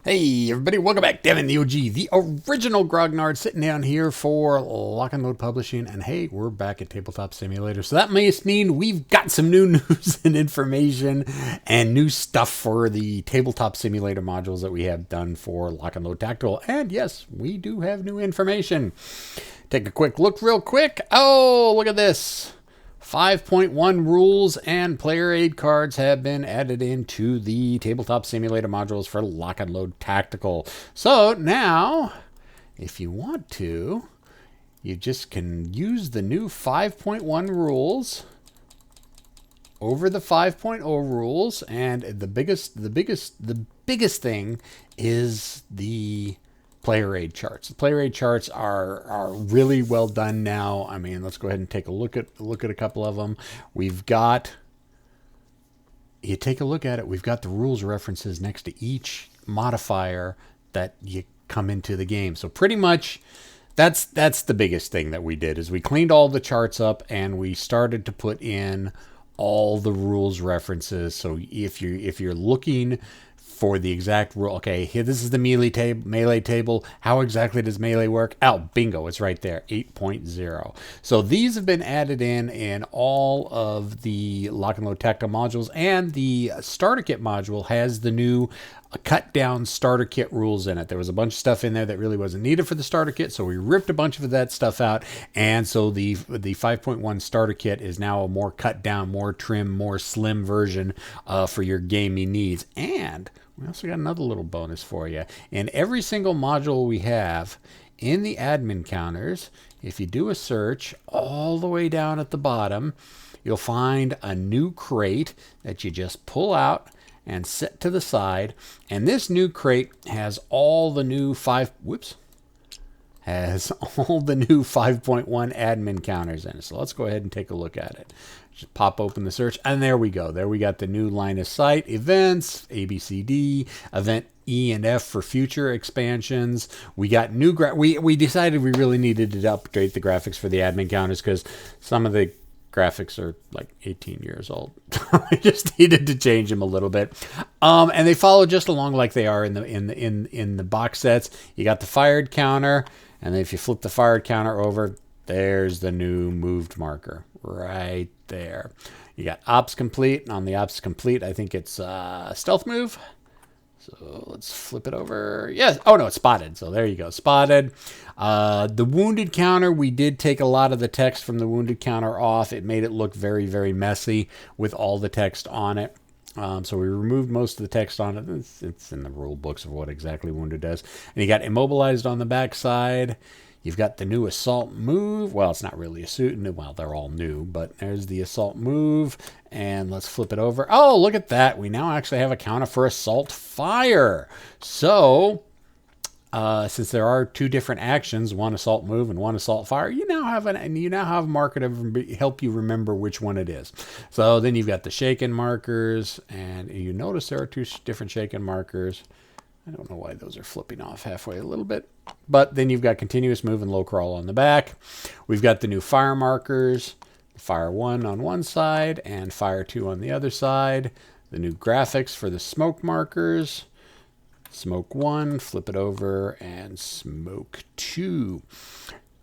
Hey everybody, welcome back. Devin the OG, the original Grognard, sitting down here for Lock and Load Publishing. And hey, we're back at Tabletop Simulator. So that must mean we've got some new news and information and new stuff for the Tabletop Simulator modules that we have done for Lock and Load Tactical. And yes, we do have new information. Take a quick look real quick. Oh, look at this. 5.1 rules and player aid cards have been added into the Tabletop Simulator modules for Lock and Load Tactical. So now, if you want to, you just can use the new 5.1 rules over the 5.0 rules, and the biggest thing is the player aid charts. The player aid charts are really well done now. I mean, let's go ahead and take a look at a couple of them. We've got, you take a look at it, we've got the rules references next to each modifier that you come into the game. So pretty much that's the biggest thing that we did, is we cleaned all the charts up and we started to put in all the rules references. So if you're looking for the exact rule, okay, here, this is the melee table. How exactly does melee work? Oh, bingo, it's right there, 8.0. So these have been added in all of the Lock and Load Tactical modules, and the starter kit module has the new cut down starter kit rules in it. There was a bunch of stuff in there that really wasn't needed for the starter kit, so we ripped a bunch of that stuff out, and so the 5.1 starter kit is now a more cut down, more trim, more slim version for your gaming needs. And we also got another little bonus for you. In every single module we have, in the admin counters, if you do a search all the way down at the bottom, you'll find a new crate that you just pull out and set to the side. And this new crate has all the new 5.1 admin counters in it. So let's go ahead and take a look at it. Just pop open the search, and there we go. There we got the new line of sight events, ABCD, event E and F for future expansions. We got new we decided we really needed to update the graphics for the admin counters, because some of the graphics are like 18 years old. I just needed to change them a little bit. And they follow just along like they are in the box sets. You got the fired counter, and then if you flip the fired counter over, there's the new moved marker right there. You got ops complete, and on the ops complete, I think it's stealth move. So let's flip it over. Yes. Oh, no, it's spotted. So there you go. Spotted. The wounded counter, we did take a lot of the text from the wounded counter off. It made it look very, very messy with all the text on it. So we removed most of the text on it. It's in the rule books of what exactly wounded does. And you got immobilized on the backside. You've got the new assault move. Well, it's not really a suit. Well, they're all new, but there's the assault move. And let's flip it over. Oh, look at that. We now actually have a counter for assault fire. So, since there are two different actions, one assault move and one assault fire, you now have a marker to help you remember which one it is. So then you've got the shaken markers, and you notice there are two different shaken markers. I don't know why those are flipping off halfway a little bit. But then you've got continuous move and low crawl on the back. We've got the new fire markers. Fire 1 on one side and fire 2 on the other side. The new graphics for the smoke markers. Smoke 1, flip it over, and smoke 2.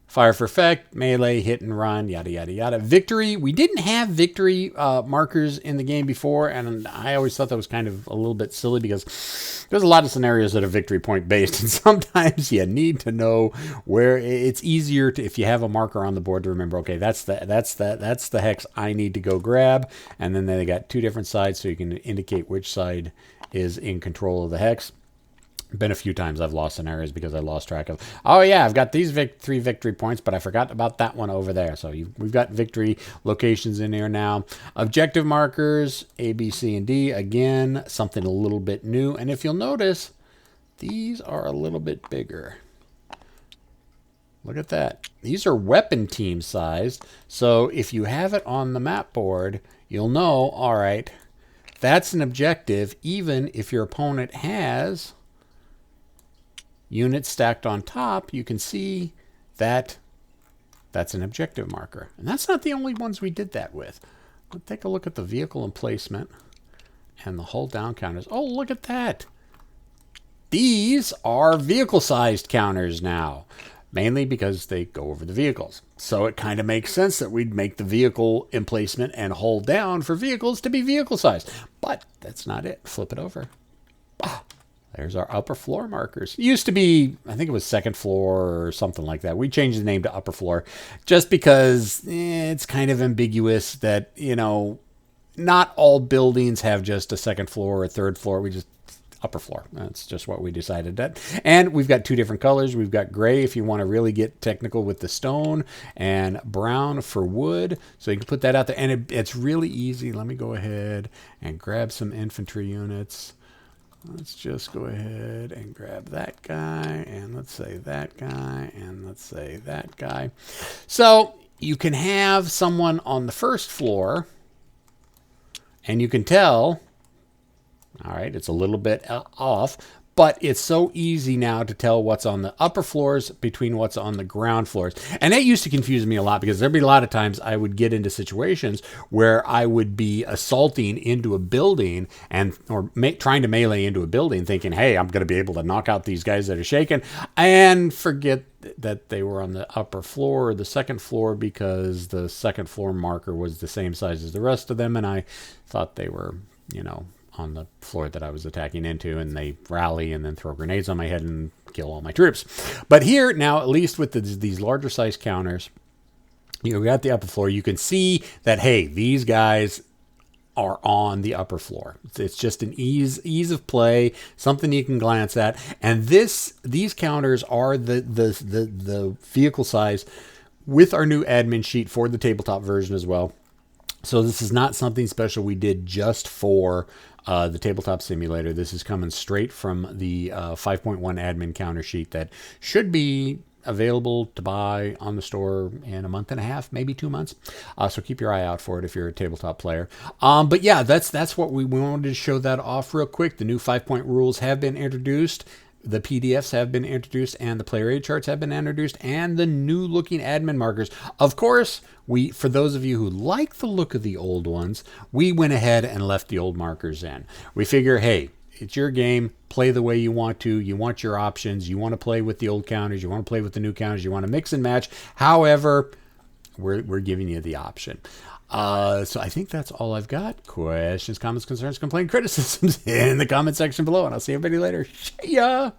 Fire for effect, melee, hit and run, yada, yada, yada. Victory, we didn't have victory markers in the game before, and I always thought that was kind of a little bit silly, because there's a lot of scenarios that are victory point based, and sometimes you need to know where. It's easier to, if you have a marker on the board, to remember, okay, that's the hex I need to go grab, and then they got two different sides, so you can indicate which side is in control of the hex. Been a few times I've lost scenarios because I lost track of, oh yeah, I've got these 3 victory points, but I forgot about that one over there. So we've got victory locations in here now. Objective markers, A, B, C, and D. Again, something a little bit new. And if you'll notice, these are a little bit bigger. Look at that. These are weapon team sized. So if you have it on the map board, you'll know, all right, that's an objective, even if your opponent has units stacked on top. You can see that that's an objective marker. And that's not the only ones we did that with. Let's take a look at the vehicle emplacement and the hull down counters. Oh, look at that. These are vehicle-sized counters now, mainly because they go over the vehicles. So it kind of makes sense that we'd make the vehicle emplacement and hold down for vehicles to be vehicle-sized. But that's not it. Flip it over. There's our upper floor markers. It used to be, I think it was second floor or something like that. We changed the name to upper floor just because it's kind of ambiguous that, you know, not all buildings have just a second floor or a third floor. We just upper floor. That's just what we decided that. And we've got two different colors. We've got gray if you want to really get technical with the stone, and brown for wood. So you can put that out there. And it's really easy. Let me go ahead and grab some infantry units. Let's just go ahead and grab that guy, and let's say that guy, and let's say that guy. So you can have someone on the first floor, and you can tell, all right, it's a little bit off, but it's so easy now to tell what's on the upper floors between what's on the ground floors. And that used to confuse me a lot because there'd be a lot of times I would get into situations where I would be assaulting into a building or trying to melee into a building thinking, hey, I'm going to be able to knock out these guys that are shaking, and forget that they were on the upper floor or the second floor because the second floor marker was the same size as the rest of them. And I thought they were, you know, on the floor that I was attacking into, and they rally and then throw grenades on my head and kill all my troops. But here now, at least with these larger size counters, you know, we got the upper floor. You can see that, hey, these guys are on the upper floor. It's just an ease of play, something you can glance at. And these counters are the vehicle size with our new admin sheet for the tabletop version as well. So this is not something special we did just for the tabletop simulator. This is coming straight from the 5.1 admin counter sheet that should be available to buy on the store in a month and a half, maybe 2 months. So keep your eye out for it if you're a tabletop player. But yeah, that's what we wanted to show that off real quick. The new 5-point rules have been introduced. The PDFs have been introduced, and the player aid charts have been introduced, and the new looking admin markers. Of course, for those of you who like the look of the old ones, we went ahead and left the old markers in. We figure, hey, it's your game. Play the way you want to. You want your options. You want to play with the old counters. You want to play with the new counters. You want to mix and match. However, we're giving you the option. So I think that's all I've got. Questions, comments, concerns, complaints, criticisms in the comment section below, and I'll see everybody later. See ya!